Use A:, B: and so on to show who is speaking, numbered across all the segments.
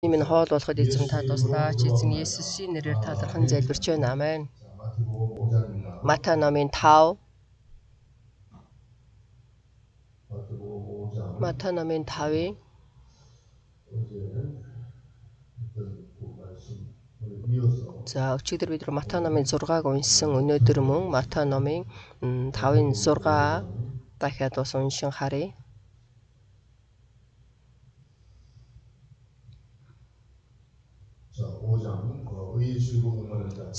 A: Минь хоол болоход эзэн та туслаач. Эзэн Есүсийн нэрээр талархан залбирч байна. Амен.
B: 마태복음 5장입니다.
A: Матай номын 5. Матай номын 5-ын За өчигдөр бид Матай номын 6-аг уншсан. Өнөөдөр мөн Матай номын 5-ын 6 дахиад бас уншин харъя.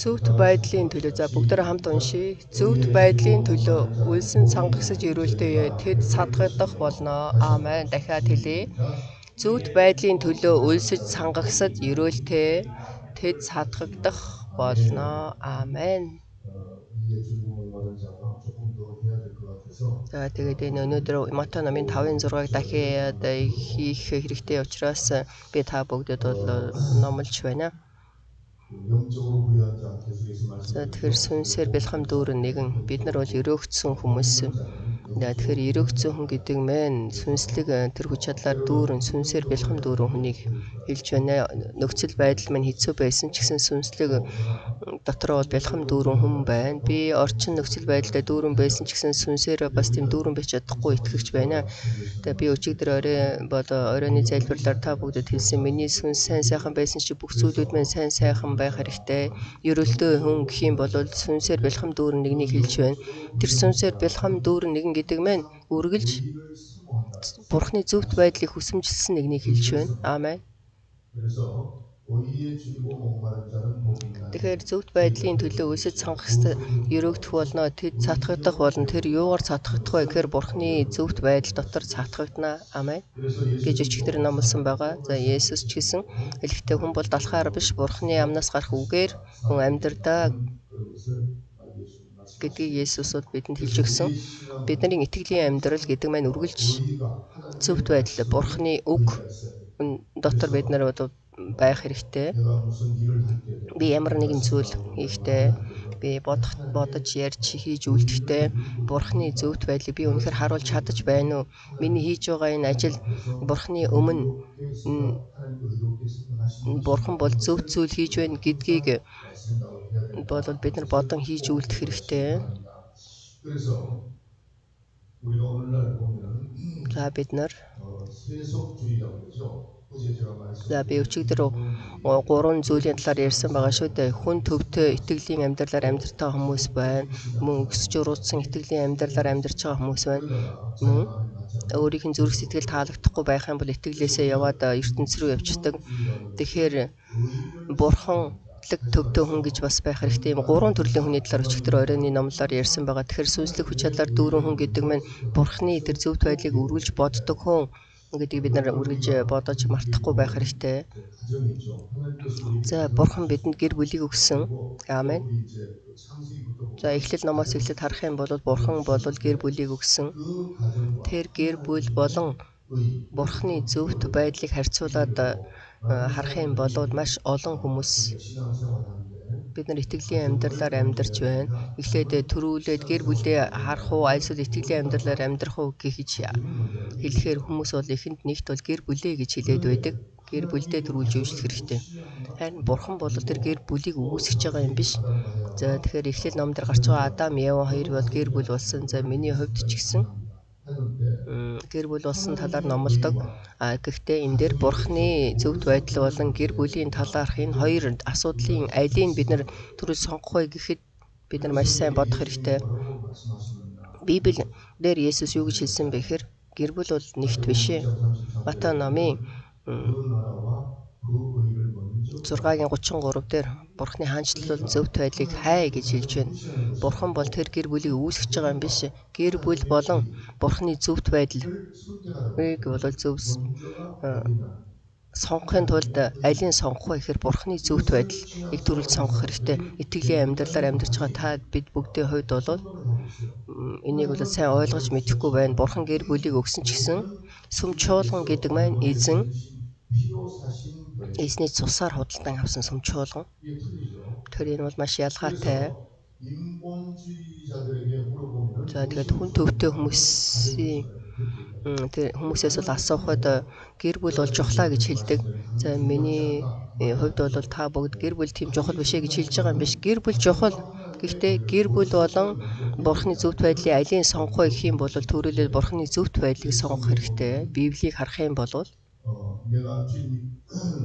A: Зөвхт байдлын төлөө за бүгдээ хамт уншия. Зөвхт байдлын төлөө үлсэн цангагсаж ирүүлтэй тэд садгагдах болно. Аамен. Дахиад хэлье. Зөвхт байдлын төлөө үлсэж цангагсаж ирүүлтэй тэд садгагдах болно. Аамен. За тэгээд энэ өнөөдөр Матай номын 5-ын 6-ыг дахиад хийх хэрэгтэй учраас би та бүгдэд бол номлож байна. За тэгэхээр сүнсээр бэлхэм дүүрэн нэгэн бид нар бол өрөөгдсөн хүмүүс. Тэгэхээр өрөөгдсөн хүн гэдэг мэн сүнслэг тэр хүч чадлаар дүүрэн сүнсээр бэлхэм дүүрэн хүнийг хэлж байна. Нөхцөл байдал мань хэцүү байсан ч гэсэн сүнслэг дотроо бол бэлхэм дүүрэн хүн байна. Би орчин нөхцөл байдлаа дүүрэн байсан ч гэсэн сүнсээр бас тийм дүүрэн байж чадахгүй итгэгч байна. Тэгээ би өчигдөр оройны залбирлаар та бүгдэд хэлсэн. Миний сүнс сайн сайхан байсан чи бүх зүйлүүд мань сайн сайхан байх хэрэгтэй. Ерөөлтөө хүн гэх юм бол сүнсээр бэлхэм дүүрэн нэгнийг хэлж байна. Тэр сүнсээр бэлхэм дүүрэн нэгэн гэдэг мань үргэлж Бурхны зөвхт байдлыг хүсэмжилсэн нэгнийг хэлж байна. Аамен. Тэгэхээр зөвхт байдлын төлөө өсөж цангахад өрөөгдөх болно. Тэд цатгагдах болно. Тэр юугаар цатгагдах вэ гэхээр Бурхны зөвхт байдал дотор цатгагдана. Аамен. Гэж өчигдөр номлосон байгаа. За Есүс ч гэсэн хэлэхдээ хүн бол далхаар биш Бурхны амнаас гарах үгээр хүн амьдрдаа гэдгийг Есүс бидэнд хэлж өгсөн. Бидний итгэлийн амьдрал гэдэг маань үргэлж зөвхт байдал Бурхны үг дотор бид нар байх хэрэгтэй. Би ямар нэгэн зүйл хийхдээ би бодож ярьж хийж үлдэхдээ Бурхны зөвхт байдлыг би үнэхээр харуулж чадаж байна уу? Миний хийж байгаа энэ ажил Бурхны өмнө Бурхан бол зөвхт зүйл хийж байна гэдгийг бид нар бодон хийж үлдэх хэрэгтэй. За бид нар би өчигдөр 3 зүйлийн талаар ярьсан байгаа шүү дээ. Хүн төвтэй итгэлийн амьдралаар амьдартай хүмүүс байна. Мөн өсч уруудсан итгэлийн амьдралаар амьдарч байгаа хүмүүс байна. Мөн өөрийнх нь зүрх сэтгэл таалагдахгүй байх юм бол итгэлээсээ яваад ертөнц рүү явчихдаг. Тэгэхээр Бурхан төвтэй хүн гэж бас байх хэрэгтэй юм. 3 төрлийн хүний талаар өчигдөр оройны номлолоор ярьсан байгаа. Тэгэхээр сүнслэг хүч чадлаар дүүрэн хүн гэдэг маань Бурхны тэр зөвхт байдлыг үргэлж боддог хүн гэдгийг бид нар үргэлж бодож мартахгүй байх хэрэгтэй. За Бурхан бидэнд гэр бүлийг өгсөн. Аамен. За Эхлэл номоос эхлээд харах юм бол Бурхан бол гэр бүлийг өгсөн. Тэр гэр бүл болон Бурхны зөвхт байдлыг харьцуулаад харах юм бол маш олон хүмүүс бид нар итгэлийн амьдралаар амьдарч байна. Эхлээд төрүүлээд гэр бүлээ харах уу, альсвал итгэлийн амьдралаар амьдрах уу гэж хэлэхээр хүмүүс бол эхэнд нэгт бол гэр бүлээ гэж хэлээд байдаг. Гэр бүлдээ төрүүлж үйлчлэх хэрэгтэй. Харин Бурхан бол тэр гэр бүлийг үүсгэж байгаа юм биш. За тэгэхээр Эхлэл ном дээр гарч байгаа Адам, Ева хоёр бол гэр бүл болсон. За миний хувьд ч гэсэн гэр бүл болсон талаар номлодог. Гэхдээ энэ дээр Бурхны зөвхт байдал болон гэр бүлийн талаарх энэ хоёр асуудлын алийг бид нар түрүү сонгох вэ гэхэд бид нар маш сайн бодох хэрэгтэй. Библи дээр Есүс юу гэж хэлсэн бэ гэхээр гэр бүл бол нэгт биш ээ. Матай номын 6-гийн 33 дээр Бурхны хаанчлал бол зөвхт байдлыг хай гэж хэлж байна. Бурхан бол тэр гэр бүлийг үүсгэж байгаа юм биш. Гэр бүл болон Бурхны зөвхт байдал бол сонгохын тулд алийг сонгох вэ гэхээр Бурхны зөвхт байдлыг төрүүлж сонгох хэрэгтэй. Итгэлийн амьдралаар амьдарч байгаа бид бүгдийн хувьд бол энийг бол сайн ойлгож мэдэхгүй байна. Бурхан гэр бүлийг өгсөн ч гэсэн сүм чуулган гэдэг маань эзний цусаар худалдан авсан сүм чуулган. Тэгэхээр энэ бол маш ялгаатай. За тэгээд хүн төвтэй хүмүүсийн тэр хүмүүсээс бол асуухад гэр бүл бол чухлаа гэж хэлдэг. За миний хувьд бол та бүгд гэр бүл тийм чухал биш ээ гэж хэлж байгаа юм биш. Гэр бүл чухал. Гэхдээ гэр бүл болон Бурхны зөвхт байдлын алийг сонгох гэх юм бол төрөлөө Бурхны зөвхт байдлыг сонгох хэрэгтэй. Библийг харах юм бол
B: 내가 주님이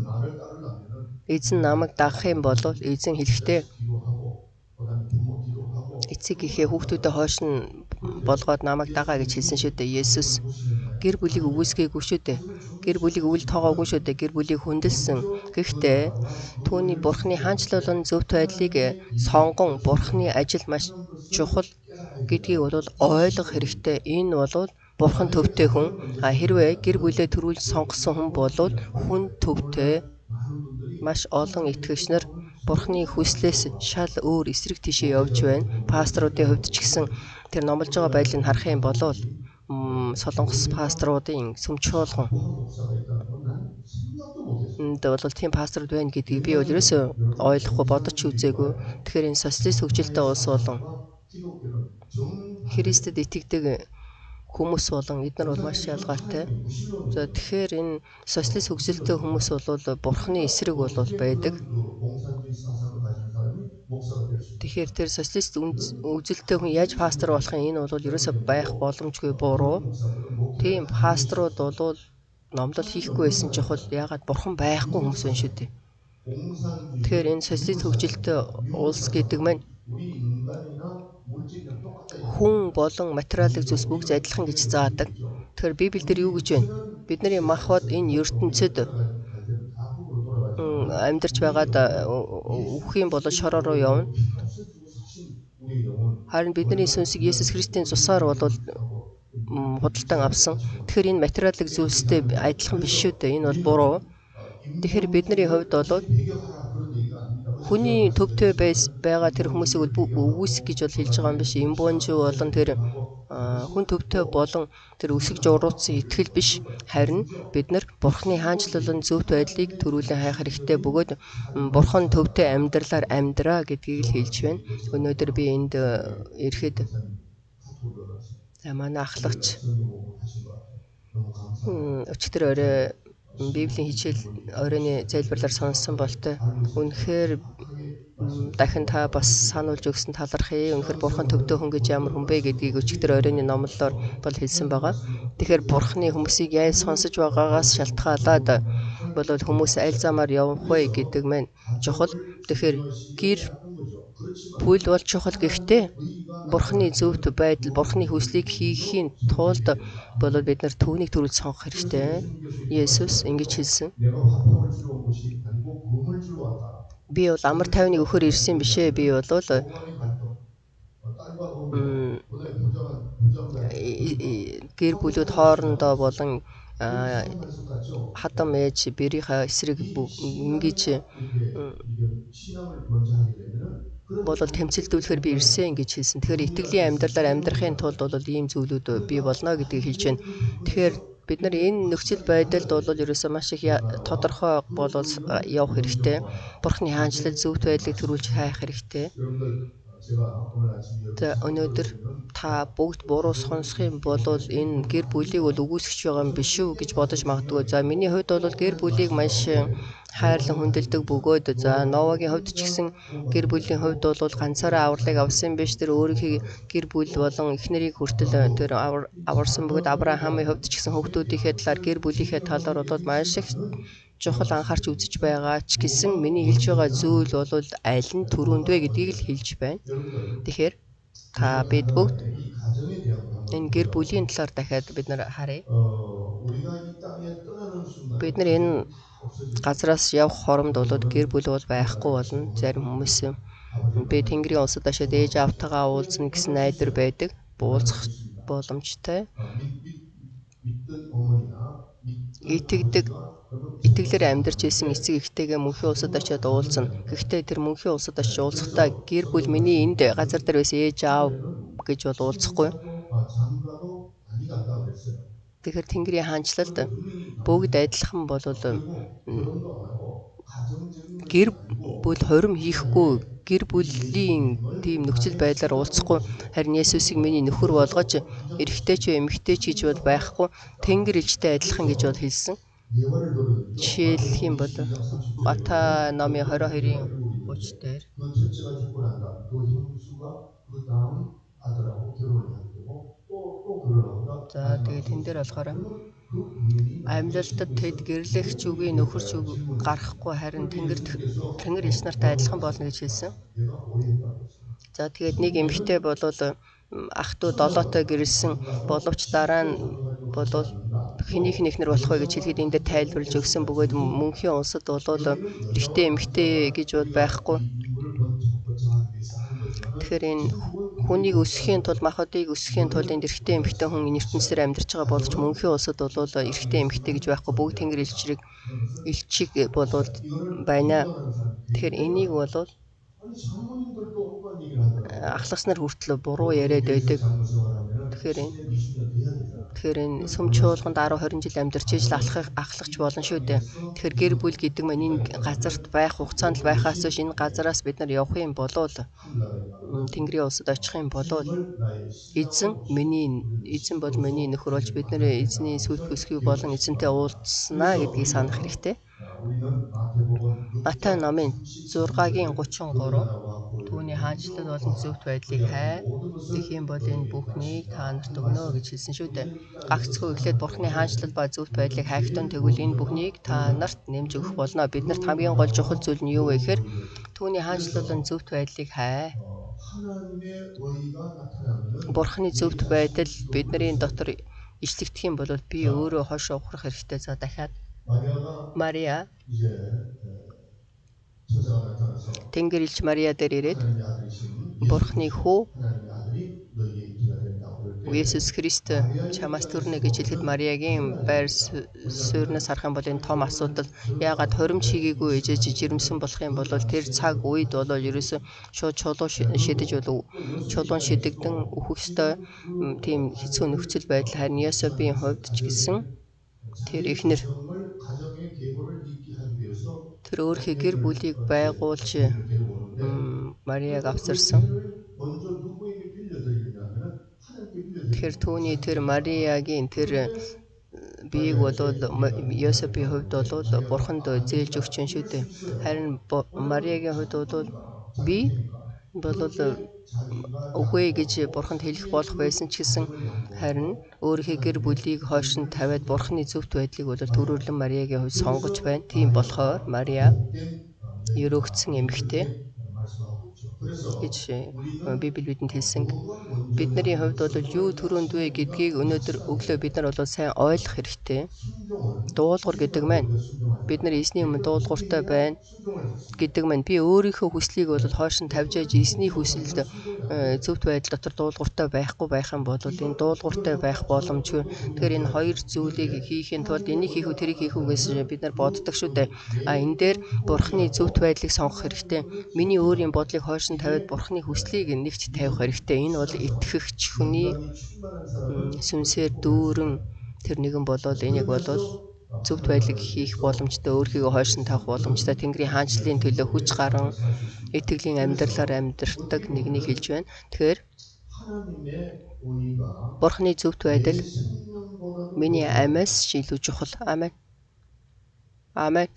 B: 나를 따르려면은
A: эзэн намайг дагах юм бол эзэн хэлэхдээ
B: 기도하고 그다음에 부모 기도하고
A: эцэг ихээ хүүхдүүдэд хойш нь болгоод намайг дагаа гэж хэлсэн шүү дээ. Есүс гэр бүлийг өгөөсгээгүй шүү дээ. Гэр бүлийг үл тоогоогүй шүү дээ. Гэр бүлийг хүндэлсэн. Гэхдээ түүний Бурхны хаанчлалын зөвхт байдлыг сонгон Бурхны ажил маш чухал гэдгийг бол ойлгох хэрэгтэй. Энэ бол Бурхан төвтэй хүн. Хэрвээ гэр бүлээ төрүүлж сонгосон хүн бол хүн төвтэй маш олон итгэгч нар Бурхны хүслээс шал өөр эсрэг тишээ явж байна. Пасторуудын хувьд ч гэсэн тэр номлож байгаа байдлыг харах юм бол солонгос пасторуудын сүм чуулган энд бол тийм пасторууд байна гэдгийг би бол ерөөсөө ойлгохгүй бодож үзээгүй. Тэгэхээр энэ социалист хөгжилтэй улс болон Христэд итгэдэг хүмүүс болон эдгээр бол маш ялгаатай. За тэгэхээр энэ социалист хөгжилтэй хүмүүс бол Бурхны эсрэг бол байдаг. Тэгэхээр тэр социалист үзэлтэй хүн яаж пастор болох юм? Энэ бол ерөөсөө байх боломжгүй буруу. Тийм пасторууд бол номлол хийхгүй байсан чухал ягаад Бурхан байхгүй хүмүүс байна шүү дээ. Тэгэхээр энэ социалист хөгжилтэй улс гэдэг маань хүн болон материалын зүйлс бүгд адилхан гэж заадаг. Тэгэхээр Библиэлд юу гэж байна? Бидний махбод энэ ертөнцид амьдарч байгаад үхэх юм бол шороо руу явна. Харин бидний сүнсийг Есүс Христийн цусаар бол худалдан авсан. Тэгэхээр энэ материалын зүйлстэй адилхан биш шүү дээ. Энэ бол буруу. Тэгэхээр бидний хувьд бол хүний төвтэй байгаа тэр хүмүүсийг өгөөсөх гэж бол хэлж байгаа юм биш. Имбонжи болон тэр хүн төвтэй болон тэр өсөж урууцсан итгэл биш. Харин бид нар Бурхны хаанчлалын зөвхт байдлыг төрүүлэн хайх хэрэгтэй. Бөгөөд Бурхан төвтэй амьдралаар амьдраа гэдгийг л хэлж байна. Өнөөдөр би энд ирэхэд манай ахлагч өчтөр орой Библийн хичээл оройны залбирлаар сонссон болтой. Үнэхээр дахин та бас сануулж өгсөн талархъя. Үнэхээр Бурхан төвтэй хүн гэж ямар хүн бэ гэдгийг өчигдөр оройны номлолоор бол хэлсэн байгаа. Тэгэхээр Бурханы хүмүүсийг яаж сонсож байгаагаас шалтгаалаад бол хүмүүс аль замаар явах вэ гэдэг маань чухал. Тэгэхээр гэр бүл бол чухал гэхдээ Бурханы зөвхт байдал, Бурханы хүслийг хийхийн тулд бол бид нар түүнийг төрүүлж сонгох хэрэгтэй. Есүс ингэж хэлсэн. Би бол амар тайвныг өгөхөр ирсэн биш ээ. Би бол гэр бүлүүд хоорондоо болон хадам ээж бэрийнхаа эсрэг ингэж бол тэмцэлдүүлэхээр би ирсэн гэж хэлсэн. Тэгэхээр итгэлийн амьдралаар амьдрахын тулд бол ийм зүйлүүд бий болно гэдгийг хэлж байна. Тэгэхээр бид нар энэ нөхцөл байдалд бол ерөөсөө маш их тодорхой болол явах хэрэгтэй. Бурхны хаанчлал зөвхт байдлыг төрүүлж хайх хэрэгтэй. Өнөөдөр та бүгд буруу сонсох юм бол энэ гэр бүлийг бол үгүйсгэж байгаа юм биш үү гэж бодож магадгүй. За миний хувьд бол гэр бүлийг маш хайрлан хүндэлдэг бөгөөд Новагийн хувьд ч гэсэн гэр бүлийн хувьд бол ганцаараа авралыг авсан биш. Тэр өөрийнхөө гэр бүл болон эхнэрийг хүртэл тэр аварсан бөгөөд Авраамын хувьд ч гэсэн хүүхдүүдийнхээ талаар гэр бүлийнхээ талаар бол маш их чухал анхаарч үзэж байгаа ч гэсэн миний хэлж байгаа зүйл бол аль нь түрүүнд вэ гэдгийг л хэлж байна. Тэгэхээр та бид бүгд энэ гэр бүлийн талаар дахиад бид нар харъя. Бид нар энэ газраас явах хоромд бол гэр бүл бол байхгүй болно. Зарим хүмүүс би Тэнгэрийн улсад очиод ээж аавтайгаа уулзна гэсэн найдар байдаг. Уулзах боломжтой. Итгэлээр амьдарч исэн эцэг эхтэйгээ мөнхийн улсад очиод уулзна. Гэхдээ тэр мөнхийн улсад очиж уулзахдаа гэр бүл миний энд газар дээр байсан ээж аав гэж бол уулзахгүй. Тэгэхээр Тэнгэрийн хаанчлалд бүгд адилхан бол гэр бүл хорим хийхгүй гэр бүлийн тийм нөхцөл байдлаар уулзахгүй харин Есүсийг миний нөхөр болгож эрэгтэй ч эмэгтэй ч гэж бол байхгүй Тэнгэр элчтэй адилхан гэж бол хэлсэн.
B: 예화를 들어도
A: Жишээлх юм бол
B: 22장 30절에
A: Матай номын 22-ийн 30 дээр
B: 그 첫째가 죽고 난 다음 그 형수가 그 다음 아들하고 결혼을 하게 되고 또 결혼하고
A: За тэгээд тэн дээр болохоор амьлалтад тэд гэрлэгч үгийн нөхөрч үг гарахгүй харин Тэнгэр элч нартай адилхан болно гэж хэлсэн.
B: 내가 오해했다고 했어요.
A: За тэгээд нэг эмэгтэй болвол ах トゥ долоотой гэрэлсэн боловч дараа нь болвол хэнийх нэхнэр болох вэ гэж хэлэхэд энэ дээр тайлбарлаж өгсөн бөгөөд мөнхийн улсад болвол эрэгтэй эмэгтэй гэж бол байхгүй.
B: 인물을 번창하기 위해서 하는 거지만
A: Тэгэхээр энэ хүнийг өсөхийн тулд махбодыг өсөхийн тулд энэ эрэгтэй эмэгтэй хүн энэ ертөнцийн амьдарч байгаа боловч мөнхийн улсад болвол эрэгтэй эмэгтэй гэж байхгүй бүгд Тэнгэр элчиг болвол байна. Тэгэхээр энийг болвол
B: 아니 장모님들도 엉뚱한 얘기를 하더라고요.
A: ахлагч нар хүртэл буруу яриад байдаг. Тэгэхээр энэ сүм чуулганд 10 20 жил амьдарч ижил ахлагч болно шүү дээ. Тэгэхээр гэр бүл гэдэг маань энэ газарт байх хугацаанд л байхаас биш энэ газараас бид нар явах юм болов Тэнгэрийн улсад очих юм болов эзэн бол миний нөхөр болж бид нэр эзний сүлт бүсгүй болон эзэнтэй уулзснаа гэдгийг санах хэрэгтэй. Матай номын 6-гийн 33 түүний хаанчлал болон зөвхт байдлыг хай. Тэгэх юм бол энэ бүхнийг та нарт өгнө гэж хэлсэн шүү дээ. Гагцхүү эхлээд Бурхны хаанчлал ба зөвхт байдлыг хайхтун тэгвэл энэ бүхнийг та нарт нэмж өгөх болно. Биднэрт хамгийн гол чухал зүйл нь юу вэ гэхээр түүний хаанчлал болон зөвхт байдлыг хай. Бурхны зөвхт байдал бидний дотор ишлэгдэх юм бол би өөрөө хошоо ухрах хэрэгтэй. За дахиад Мария Тэнгэр элч Мария дээр ирээд Бурхны хүү Иесус Христ чамаас төрнө гэж хэлэхэд Мариагийн байр суурнаас харах юм бол энэ том асуудал яагаад хоримч хийгээгүй ээжээ жирэмсэн болох юм бол тэр цаг үед бол ерөөсөө шууд чулуун шидэгдэн өөхөх ёстой тийм хэцүү нөхцөл байдал харин Йосефийн хувьд ч гэсэн тэр эхнэр тэр өөрхий гэр бүлийг байгуулж Мариаг авчирсан. Тэгэхээр түүний тэр Мариагийн тэр биеийг бол Йосефийн хувьд бол Бурханд зээлж өгч юм шүү дээ. Харин Мариагийн хувьд бол би бол үгүй гэж Бурханд хэлэх болох байсан ч гэсэн харин өөрийнхөө гэр бүлийг хойшин тавиад Бурханы зөвхт байдлыг бол төрөөрлөн Мариагийн хувьд сонгож байна. Тийм болохоор Мария өрөөгдсөн эмэгтэй гэж Библи бидэнд хэлсэн. Бидний хувьд бол юу төрөнд вэ гэдгийг өнөөдөр өглөө бид нар бол сайн ойлгох хэрэгтэй. Дуулуурт гэдэг маань бид нар эзний өмнө дуулууртай байна гэдэг маань би өөрийнхөө хүслийг бол хойшин тавьж эзний хүсэлд зөвхт байдал дотор дуулууртай байхгүй байх юм бол энэ дуулууртай байх боломжгүй. Тэгэхээр энэ хоёр зүйлийг хийхин тулд энийг хийх үү тэрийг хийх үгээс бид нар боддог шүү дээ. Энэ дээр Бурхны зөвхт байдлыг сонгох хэрэгтэй. Миний өөрийн бодлыг хойшин тавиад Бурхны хүслийг нэгт тавих хэрэгтэй. Энэ бол итгэгч хүний сүнсээр дүүрэн тэр нэгэн болоод энийг болоод зөвхт байдлыг хийх боломжтой, өөрийгөө хойшин тавих боломжтой, Тэнгэрийн хаанчлалын төлөө хүч гарan итгэлийн амьдралаар амьдардаг нэгнийг хэлж байна. Тэгэхээр Бурхны зөвхт байдал миний амиас илүү чухал. Амен. Амен.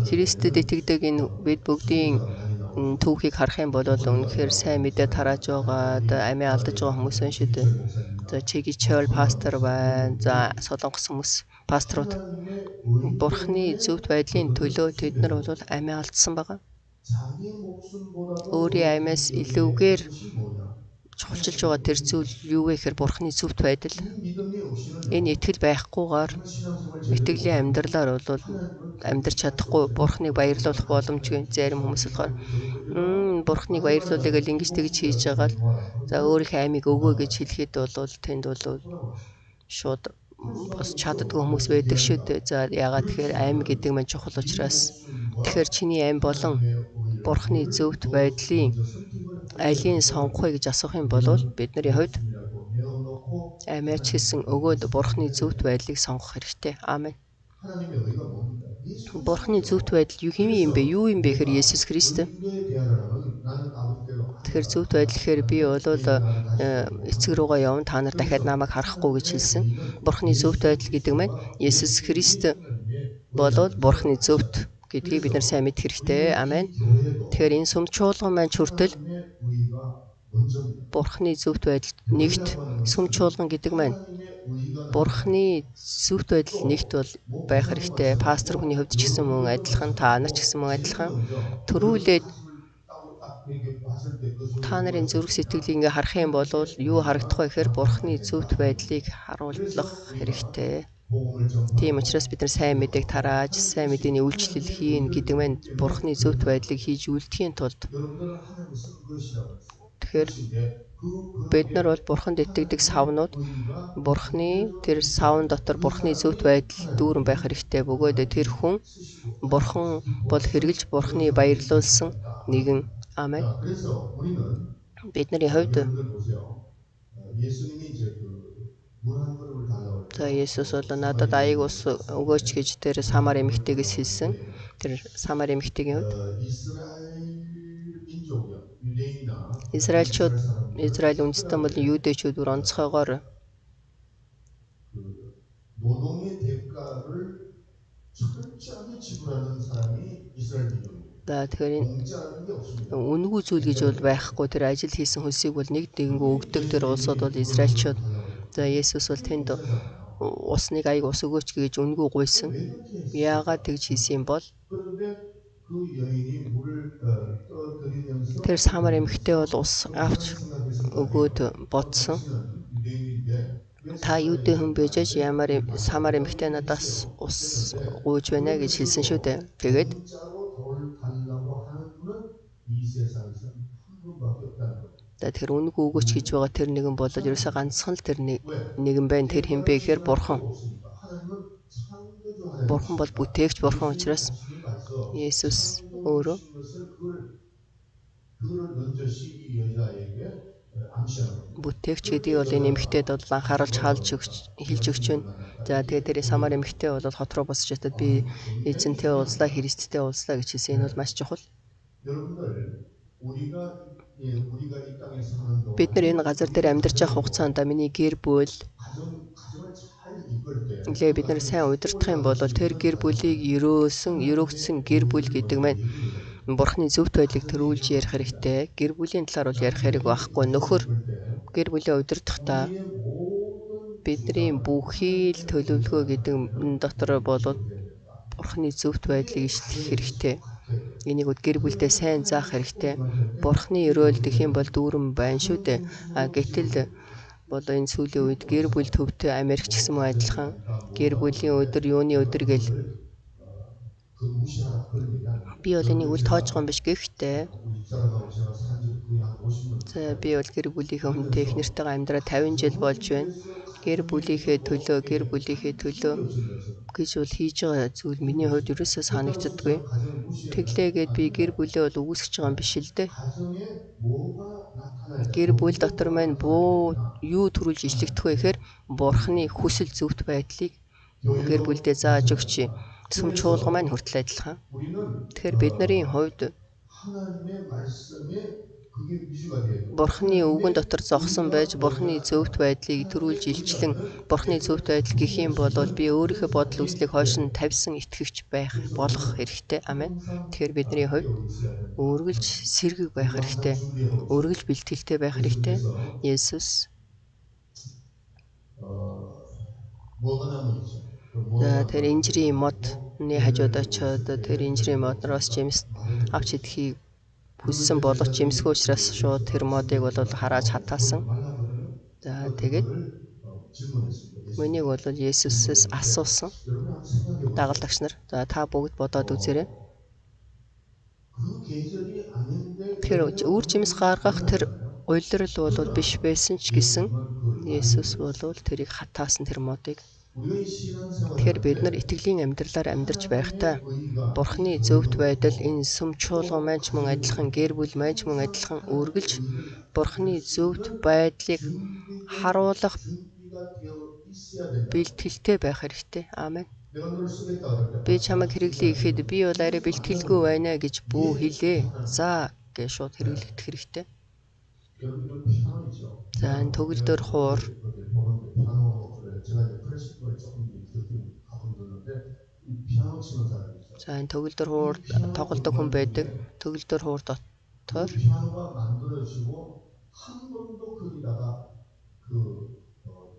A: Христэд итгэдэг энэ бид бүгдийн түүхийг харах юм бол үнэхээр сайн мэдээ тарааж байгаа, амиа алдаж байгаа хүмүүс байна шүү дээ. За Чеги Чол пастор байна. За Солонгос хүмүүс пасторууд Бурхны зөвхт байдлын төлөө тэд нар бол амиа алдсан байгаа. Өөрийн амиас илүүгээр чухалчилж байгаа тэр зүйл юу вэ гэхээр Бурхны зөвхт байдал. Энэ итгэл байхгүйгээр итгэлийн амьдралаар бол амьдарч чадахгүй Бурхныг баярлуулах боломжгүй. Зарим хүмүүс болохоор Бурхныг баярлуулъя гэж ингэж тэгж хийж байгаа л за өөрийнхөө амийг өгөө гэж хэлэхэд бол тэнд бол шууд бас чаддгүй хүмүүс байдаг шүү дээ. За яагаад тэгэхээр ам гэдэг маань чухал учраас тэгэхээр чиний ам болон Бурхны зөвхт байдлын алийг сонгох вэ гэж асуух юм бол бидний хувьд амиач гэсэн өгөөд Бурхны зөвхт байдлыг сонгох хэрэгтэй. Амен. Бурхны зөвхт байдал юу юм бэ? Юу юм бэ гэхээр Есүс Христ.
B: 의인과의 대화라는 나는 아버지께로
A: Тэгэхээр зөвхт байдал гэхээр би бол эцэг рүүгээ явна, та нар дахиад намайг харахгүй гэж хэлсэн. Бурхны зөвхт байдал гэдэг маань Есүс Христ болоод Бурхны зөвхт гэдгийг бид нар сайн мэдэх хэрэгтэй. Амен. Тэгэхээр энэ сүм чуулган маань хүртэл
B: 하나님의 의가 먼저입니다.
A: Бурхны зөвхт байдал нэгт сүм чуулган гэдэг маань
B: 하나님의 의가
A: Бурхны зөвхт байдал нэгт бол байх хэрэгтэй. Пастор хүний хувьд ч гэсэн мөн адилхан, та нар ч гэсэн мөн адилхан. Төрүүлээд та нарын зүрх сэтгэлийг ингээ харах юм бол юу харагдах вэ гэхээр Бурхны зөвхт байдлыг харуулах хэрэгтэй. Тийм учраас бид нар сайн мэдээг тарааж, сайн мэдээний үйлчлэл хийн гэдэг маань Бурхны зөвхт байдлыг хийж үлдэхийн тулд.
B: 여러분들은 하나님을 쓴 것이라고 했어요.
A: Тэгэхээр бид нар бол Бурханд итгэдэг савнууд Бурхны тэр савн дотор Бурхны зөвхт байдал дүүрэн байх хэрэгтэй. Бөгөөд тэр хүн Бурхан бол хэрэгжилж Бурхны баярлуулсан нэгэн. Амен.
B: 자, 그래서 우리는
A: Бидний хувьд
B: 여러분들 보세요. 예수님이 이제 물 한 그릇을 달라고 했죠.
A: за Есүс бол надад аяг ус өгөөч гэж тэр Самар эмэгтэйгээс хэлсэн. Тэр Самар эмэгтэйгийн хувьд
B: 이스라엘 민족이요. 유대인이나
A: Израильчууд, Израиль үндэстэн болон юудэчүүд бүр онцгойгоор
B: 그 노동의 대가를 철저하게 지불하는 사람이 이스라엘 민족입니다.
A: тэгэхээр энэ
B: 공짜라는 게 없습니다.
A: үнэгүй зүйл гэж бол байхгүй. Тэр ажил хийсэн хөлсийг бол нэг дэнгүү өгдөг тэр улсууд бол Израильчууд. За Есүс бол тэнд усныг аяг ус өгөөч гэж үнэгүй гуйсан. Яагаад тэгж хийсэн юм бол
B: 그런데 그 여인이 물을 떠드리면서
A: тэр Самар эмэгтэй бол ус авч өгөөд бодсон.
B: 유대인인데
A: Та юудэ хүн бэж ямар Самар эмэгтэй надаас ус гуйж байна гэж хэлсэн шүү дээ. Тэгээд
B: 공짜로 덜 달라고 하는 분은 이 세상에서 한 분밖에 없다는 거예요.
A: тэр үнэгүй өгөөч гэж байгаа тэр нэгэн бол ерөөсөө ганцхан л тэр нэгэн байна. Тэр хэн бэ гэхээр Бурхан.
B: 없으니까 하나님은 창조주 하나님.
A: Бурхан бол бүтээгч Бурхан учраас Есүс өөрөө
B: 그를 넌저시 이 여자에게 암시하는 거예요.
A: бүтээгч гэдгийг бол энэ эмэгтэйд бол анхааруулж хэлж өгч байна. За тэгээд тэр Самар эмэгтэй бол хот руу босч чадаад би эзэнтэй уулзлаа, Христтэй уулзлаа гэж хэлсэн. Энэ бол маш чухал.
B: 여러분들 우리가 이 땅에 사는 동안
A: Бид нар энэ газар дээр амьдарч байх хугацаанд миний гэр бүл
B: 가정을 잘 이끌 때
A: нэлээ бид нар сайн удирдах юм бол тэр гэр бүлийг өрөөгсөн гэр бүл гэдэг маань Бурхны зөвхт байдлыг төрүүлж ярих хэрэгтэй. Гэр бүлийн талаар бол ярих хэрэг байхгүй. Нөхөр гэр бүлээ удирдахдаа бидний бүхий л төлөвлөгөө гэдэг дотор болоод Бурхны зөвхт байдлыг ишлэх хэрэгтэй. Энийг гэр бүлдээ сайн заах хэрэгтэй. Бурхны өрөөл гэх юм бол дүүрэн байна шүү дээ. Гэтэл бол энэ сүүлийн үед гэр бүл төвтэй Америкч гэсэн мөн адилхан гэр бүлийн өдөр юуны өдөр гэл
B: 그 무시하라 그런 얘기 안 해요.
A: би бол энийг үл тоож байгаа юм биш. Гэхдээ
B: 우리 집사람하고 제가 산 지도 거의 한 50년.
A: за би бол гэр бүлийнхээ хүнтэй их нэртэйгээ амьдраа 50 жил болж байна. Гэр бүлийнхээ төлөө гэж бол хийж байгаа зүйл миний хувьд ерөөсөө санагддаггүй. Тэглээгээд би гэр бүлээ бол үүсгэж байгаа юм биш л дээ.
B: 가정에 뭐가 나타나요?
A: Гэр бүл дотор маань юу төрүүлж ишлэгдэх вэ гэхээр Бурхны хүсэл зөвхт байдлыг гэр бүлдээ зааж өгч сүм чуулга маань хүртэл адилхан.
B: 우리는
A: Тэгэхээр бидний хувьд
B: 하나님의 말씀에 그게 위주가 돼야 돼요.
A: Бурхны үгэн дотор зогсон байж Бурхны зөвхт байдлыг төрүүлж илчлэн Бурхны зөвхт байдал гэх юм бол би өөрийнхөө бодол үзлийг хойш нь тавьсан итгэгч болох хэрэгтэй. Амен. Тэгэхээр бидний хувьд өргөлж сэргэг байх хэрэгтэй. Өргөлж бэлтгэлтэй байх хэрэгтэй. Есүс
B: 뭐가 남아있죠?
A: за тэр инжирийн модны хажууд очиод тэр инжирийн модноос жимс авч идэхийг хүссэн боловч жимсгүй учраас шууд тэр модыг бол харааж хатаасан. За тэгээд Мөнийг бол Есүсээс асуусан дагалдагч нар. За та бүгд бодоод үзээрэй. Тэр үр жимс гаргах тэр улирал бол биш байсан ч гэсэн Есүс бол тэрийг хатаасан тэр модыг. Тэгэхээр бид нар итгэлийн амьдралаар амьдарч байхдаа Бурхны зөвхт байдал энэ сүм чуулган маань ч мөн адилхан, гэр бүл маань ч мөн адилхан үргэлж Бурхны зөвхт байдлыг харуулах бэлтгэлтэй байх хэрэгтэй. Аамен.
B: 내가 너를 쓰겠다 그럴 때
A: Би чамайг хэрэглэе гэхэд би бол арай бэлтгэлгүй байна гэж бүү хэлээ. За гэж шууд хэрэглэгдэх хэрэгтэй.
B: 여러분 이거 피아노이죠.
A: За энэ төгөлдөр хуур
B: 어디 보는데 피아노 제가 이제 클래식을 조금 듣긴 가끔 듣는데 이 피아노 치는 사람이 있어요.
A: За энэ төгөлдөр хуур тоглодог хүн байдаг. Төгөлдөр хуур дотор
B: 피아노가 만들어지고 한 번도 거기다가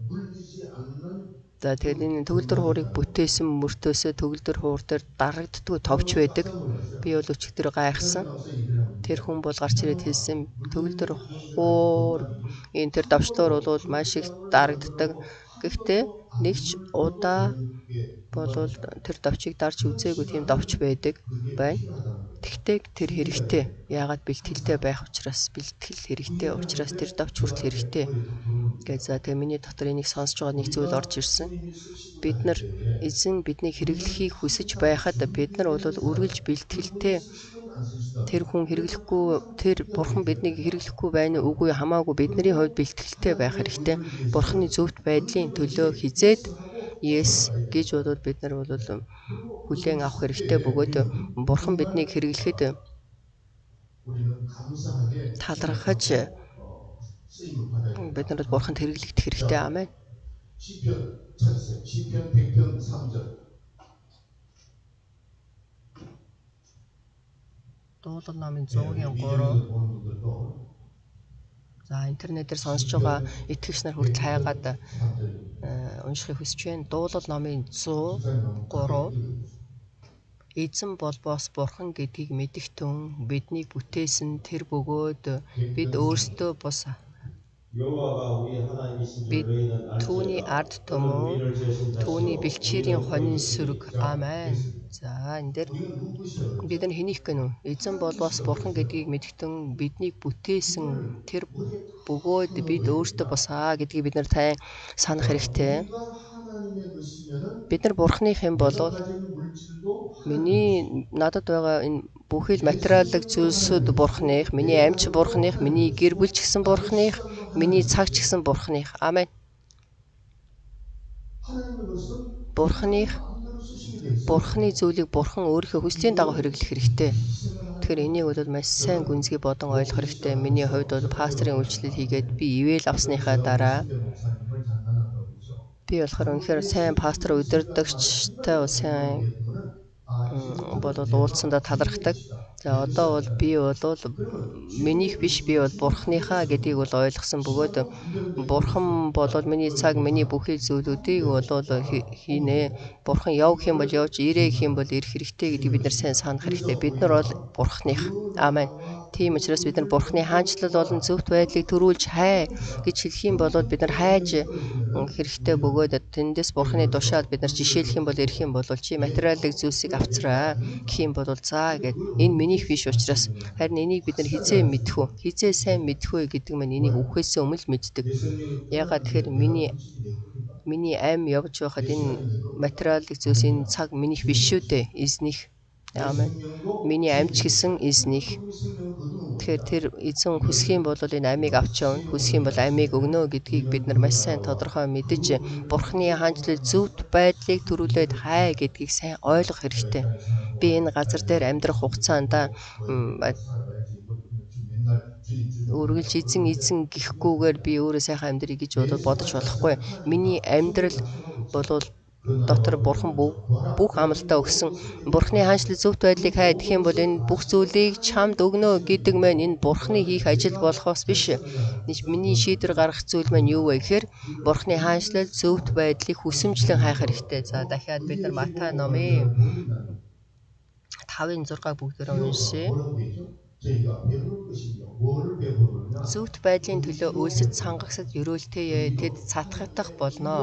B: 물리지 않는
A: за тэгээд энэ төгөлдөр хуурыг бүтээсэн мөртөөсөө төгөлдөр хуур дээр дарагддгүй товч байдаг. Би бол өчигдөр гайхсан. Тэр хүн бол гарч ирээд хэлсэн төгөлдөр хуур энэ тэр давчлуур бол маш их дарагддаг. Гэхдээ нэг ч удаа болвол тэр давчийг дарж үзээгүй тийм давч байдаг байна. Тэгтээ тэр хэрэгтэй. Яагаад бэлтгэлтэй байх учраас бэлтгэл хэрэгтэй учраас тэр давч хүртэл хэрэгтэй. Гэж за тэгээ миний дотор энийг сонсож байгаа нэг зүйл орж ирсэн. Бид нар эзэн биднийг хэрэглэхийг хүсэж байхад бид нар бол үргэлж бэлтгэлтэй тэр хүн хэрэглэхгүй тэр бурхан биднийг хэрэглэхгүй байна үгүй хамаагүй бидний хувьд бэлтгэлтэй байх хэрэгтэй. Бурханы зөвхт байдлын төлөө хизээд yes гэж бодоод бид нар бол хүлээн авах хэрэгтэй бөгөөд бурхан биднийг хэрэглэхэд талархаж бид нар бурханд хэрэглэгдэх хэрэгтэй. Амен.
B: 시편 찾으세요. 시편 100편 3절.
A: Дуулал номын 100-ийн 3. За интернетээр сонсож байгаа итгэгч нар хүртэл хайгаад уншихыг хүсэж байна. Дуулал номын 103. Эзэн бол бос бурхан гэдгийг мэдэх түн биднийг бүтээсэн тэр бөгөөд бид өөрсдөө бос бид түүний ард түмэн түүний бэлчээрийн хонин сүрэг. Амен. За энэ дээр бид нар хэнийг гэнэ? Эзэн бол бос бурхан гэдгийг мэдгтэн биднийг бүтээсэн тэр бөгөөд бид өөрсдөө босаа гэдгийг бид нар тань санах хэрэгтэй. Бид нар бурханы хэм болол миний надад байгаа энэ бүхэл материалын зүйлсүүд бурханых, миний амьч бурханых, миний гэр бүл ч гэсэн бурханых, миний цаг ч гэсэн бурханых. Амен. Бурханы зүйлийг бурхан өөрийнхөө хүслийн дагуу хэрэглэх хэрэгтэй. Тэгэхээр энийг бол маш сайн гүнзгий бодон ойлгох хэрэгтэй. Миний хувьд бол пасторын үйлчлэл хийгээд би ивэл авсныхаа дараа би болохоор үнэхээр сайн пастор удирдагчтай сайн болоод уулзсандаа талархдаг. За одоо бол би бол минийх биш би бол бурхныхаа гэдгийг бол ойлгосон бөгөөд бурхан болоод миний цаг миний бүхий зүйлүүдийг бол хийнэ. Бурхан явах юм бол явж ирэх юм бол ирэх хэрэгтэй гэдгийг бид нар сайн санах хэрэгтэй. Бид нар бол бурхных. Амен. Тийм учраас бид нар бурхны хаанчлал болон зөвхт байдлыг төрүүлж хай гэж хэлэх юм бол бид нар хайж хэрэгтэй бөгөөд тэндээс бурхны тушаал бид нар жишээлэх юм бол ирэх юм бол чи материалын зүйлсийг авцраа гэх юм бол за гэд энэ минийх биш учраас харин энийг бид нар хизээ мэдэх үү хизээ сайн мэдэх үү гэдэг маань энийг үхээс өмнө л мэддэг. Ягаад тэгэхээр миний ам явж байхад энэ материалын зүйлс энэ цаг минийх биш шүү дээ. Эзнийх. Амен. Миний амьч гэсэн эзнийх. Тэгэхээр тэр эзэн хүсэх юм бол энэ амийг авч явна. Хүсэх юм бол амийг өгнө гэдгийг бид нар маш сайн тодорхой мэдэж бурхны хаанчлал зөвхт байдлыг төрүүлээд хай гэдгийг сайн ойлгох хэрэгтэй. Би энэ газар дээр амьдрах хугацаанд үргэлж эзэн гэхгүйгээр би өөрөө сайхан амьдрий гэж бодож болохгүй. Миний амьдрал бол дотор бурхан бүх амлалтаа өгсөн. Бурхны хаанчлал зөвхт байдлыг хайх юм бол энэ бүх зүйлийг чамд өгнө гэдэг маань энэ бурхны хийх ажил болохоос биш. Миний шийдвэр гаргах зүйл маань юу вэ гэхээр бурхны хаанчлал зөвхт байдлыг хүсэмжлэн хайх хэрэгтэй. За дахиад бид нар Матай номын 5:6 бүгдээрээ уншъя. Зөвхт байдлын төлөө өлсөж цангагсад өрөөлтэйе тэд цатгагдах болно.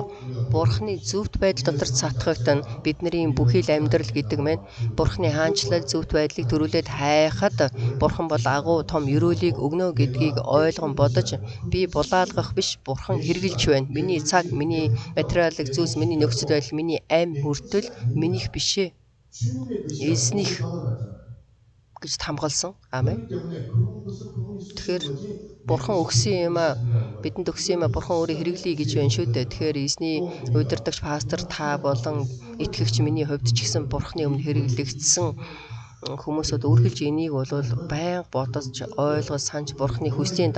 A: Бурхны зөвхт байдал дотор цатгагдана. Бидний бүхий л амьдрал гэдэг маань бурхны хаанчлал зөвхт байдлыг төрүүлээд хайхад бурхан бол агуу том өрөөлийг өгнө гэдгийг ойлгон бодож би булаалгах биш бурхан хэрглэж байна. Миний цаг, миний материалын зүйлс, миний нөхцөл байдал, миний амь хүртэл минийх бишээ. Эзнийх гэж хамгаалсан. Аамен.
B: 그렇기 때문에 그분이 쓰신
A: Тэгэхээр
B: 것이
A: Бурхан өгсөн юм а
B: 신이라는 거예요.
A: бидэнд өгсөн юм а Бурхан өөрөө хэрэглэе гэж байна шүү дээ. Тэгэхээр эзний удирдагч пастор та болон итгэгч миний хувьд ч гэсэн Бурханы өмнө хэрэглэгдсэн хүмүүсүүд үргэлж энийг бол байнга бодож ойлгож санаж Бурханы хүслийн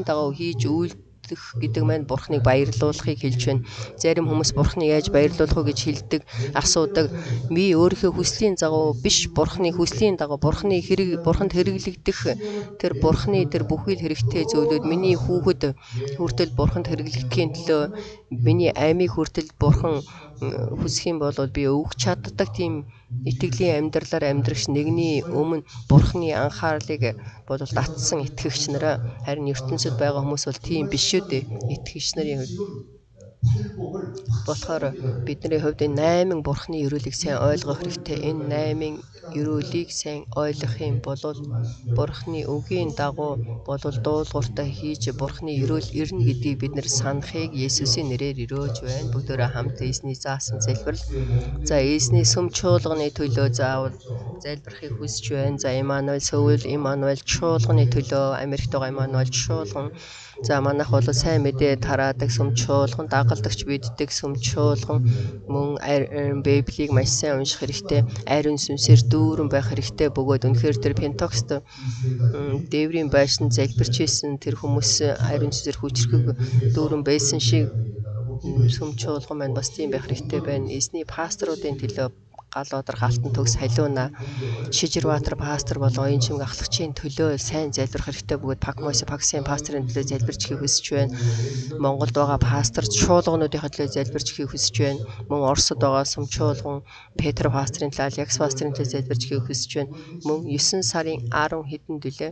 A: дагуу хийж үйлдэх гэдэг маань Бурханыг баярлуулахыг хэлж байна. Зарим хүмүүс Бурханыг яаж баярлуулах вэ гэж хэлдэг, асуудаг. Би өөрийнхөө хүслийн дагуу биш, Бурханы хүслийн дагуу Бурханд хэрэглэгдэх тэр Бурханы тэр бүхий л хэрэгтэй зүйлүүд миний хүүхэд хүртэл Бурханд хэрэглэгдэхийн төлөө миний аймыг хүртэл Бурхан хүсэх юм бол би өгч чаддаг тийм итгэлийн амьдралаар амьдрагч нэгний өмнө Бурханы анхаарлыг бол татсан итгэгч нараа харин ертөнцид байгаа хүмүүс бол тийм биш шүү дээ. Итгэгч нарын хувьд болохоор бидний хувьд энэ 8 Бурханы өрөөлийг сайн ойлгох хэрэгтэй. Энэ 8 өрөөлийг сайн ойлгох юм бол Бурханы үгийн дагуу бол дуулууртаа хийж Бурханы өрөөл ирнэ гэдгийг бид нэр санахыг Есүсийн нэрээр өрөөж байна. Бүгдөө хамт эзний заасан залбирал. За эзний сүм чуулганы төлөө заавал залбирахыг хүсэж байна. За Имануэль чуулганы төлөө Америкт байгаа Имануэль чуулган. За манайх бол сайн мэдээ тараадаг сүм чуулган, дагалдагч биддэг сүм чуулган, мөн Библийг маш сайн унших хэрэгтэй. Ариун сүнсээр дүүрэн байх хэрэгтэй. Бөгөөд үнэхээр тэр Пентекост дээврийн байшин залбирч исэн тэр хүмүүс ариун сүнсээр хүчрхэг дүүрэн байсан шиг сүм чуулган маань бас тийм байх хэрэгтэй байна. Эзний пасторуудын төлөө гал одар халтан төгс халиуна Шижирбаатар пастор болон Оюнчимг ахлагчийн төлөө сайн залбирах хэрэгтэй. Бөгөөд Паксын пасторын төлөө залбирч ихийг хүсэж байна. Монголд байгаа пастор чуулгануудынхаа төлөө залбирч ихийг хүсэж байна. Мөн Оросд байгаа сүм чуулган Петр пасторын төлөө, Алекс пасторын төлөө залбирч ихийг хүсэж байна. Мөн 9 сарын 10 хэдэн төлөө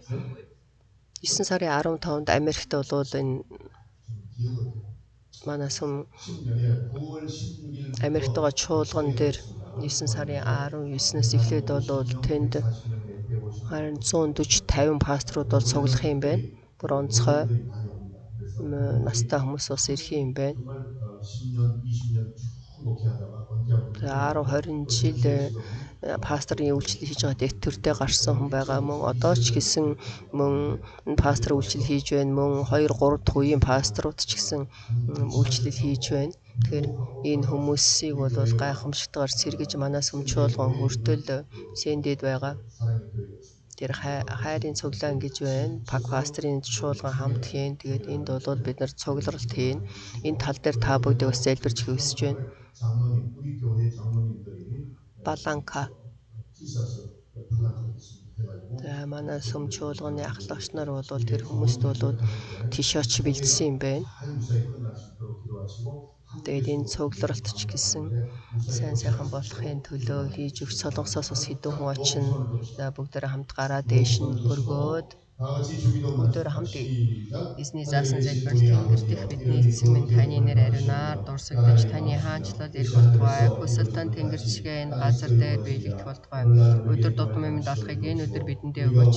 A: 9 сарын 15-нд Америкт бол энэ манай сүм Америкт байгаа чуулган дээр 9 сарын 19-ноос эхлээд бол тэнд харин 140-50 пасторууд бол цуглах юм байна. Бүр онцгой настай хүмүүс бас ирэх юм байна. 10-20 жил пасторын үйлчлэл хийж байгаа дэвтэртэй гарсан хүн байгаа. Мөн одоо ч гэсэн мөн пастор үйлчлэл хийж байна. Мөн 2-3 дахь үеийн пасторууд ч гэсэн үйлчлэл хийж байна. Тэгэхээр энэ хүмүүсийг бол гайхамшигтайгаар сэргэж манай сүм чуулган хүртэл сэндээд байгаа. Тэр хайрын цуглаан гэж байна. Пак пастрын чуулган хамт хийн. Тэгээд энд бол бид нар цугларалт хийн. Энэ тал дээр та бүгдээ бас залбирч хүсэж байна. Баланка. За манай сүм чуулганы ахлагч нар бол тэр хүмүүст бол тишаач бэлдсэн юм байна. Тэгээд энэ цугларалт ч гэсэн сайн сайхан болохын төлөө хийж өгч солонгосоос бас хэдэн хүн очино. За бүгдээрээ хамт гараа дээш нь өргөөд бүгдээрээ хамт эзний заасан залбирал Тэнгэр дэх бидний эцэг минь таны нэр ариунаар дурсагдж таны хаанчлал ирэх болтугай. Хүсэл тань тэнгэрчгээ энэ газар дээр биелэгдэх болтугай. Өдөр тутмын минь алхахыг энэ өдөр бидэндээ өгөөч.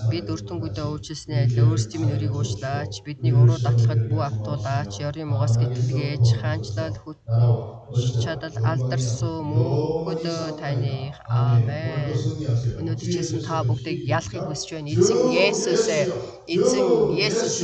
A: Бид өртөнгүүдээ уучлсны адил өөрсдийн минь өрийг уучлаач. Биднийг уруу татлахад бүү автуулаач. Ёрын мугас гэтгэлгээж хаанчлал хүч чадал алдарсуу мөнхөд таних. Амен. Өнөөдөр ч гэсэн та бүгдийг ялахыг хүсэж байна. Эзэн Есүс